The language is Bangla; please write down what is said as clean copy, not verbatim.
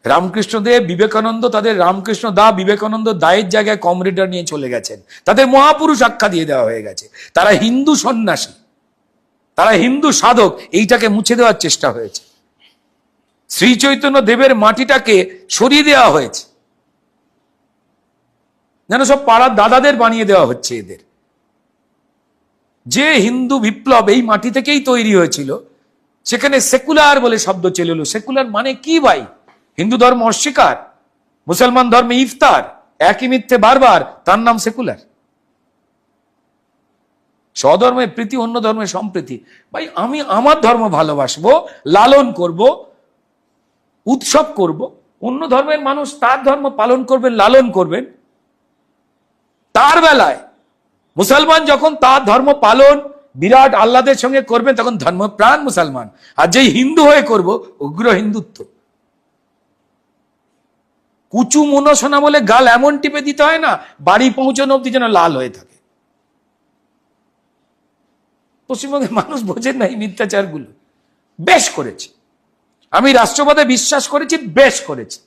রামকৃষ্ণদেব, বিবেকানন্দ, তাদের রামকৃষ্ণ দা, বিবেকানন্দ দায়ের জায়গায় কমরেডার নিয়ে চলে গেছেন, তাদের মহাপুরুষ আখ্যা দিয়ে দেওয়া হয়ে গেছে। তারা হিন্দু সন্ন্যাসী, তারা হিন্দু সাধক, এইটাকে মুছে দেওয়ার চেষ্টা হয়েছে। শ্রী চৈতন্য দেবের মাটিটাকে সরিয়ে দেওয়া হয়েছে, যেন সব পাড়ার দাদাদের বানিয়ে দেওয়া হচ্ছে এদের। যে হিন্দু বিপ্লব এই মাটি থেকেই তৈরি হয়েছিল, সেখানে সেকুলার বলে শব্দ চলে এলো। সেকুলার মানে কি ভাই? হিন্দু ধর্ম অস্বীকার, মুসলমান ধর্মে ইফতার, একই মিথ্যে বারবার, তার নাম সেকুলার। স্বধর্মের প্রীতি, অন্য ধর্মের সম্প্রীতি। ভাই আমি আমার ধর্ম ভালোবাসবো, লালন করব, উৎসব করব, অন্য ধর্মের মানুষ তার ধর্ম পালন করবেন, লালন করবেন। তার বেলায় মুসলমান যখন তার ধর্ম পালন বিরাট আল্লাদের সঙ্গে করবেন, তখন ধর্মপ্রাণ মুসলমান। আর যেই হিন্দু হয়ে করব, উগ্র হিন্দুত্ব। কুচু মনসোনা বলে গাল এমন টিপে দিতে হয় না, বাড়ি পৌঁছানো অব্দি যেন লাল হয়ে থাকে। পশ্চিমবঙ্গের মানুষ বোঝেন না এই মিথ্যাচারগুলো। বেশ করেছে, আমি রাষ্ট্রবাদে বিশ্বাস করেছি, বেশ করেছি।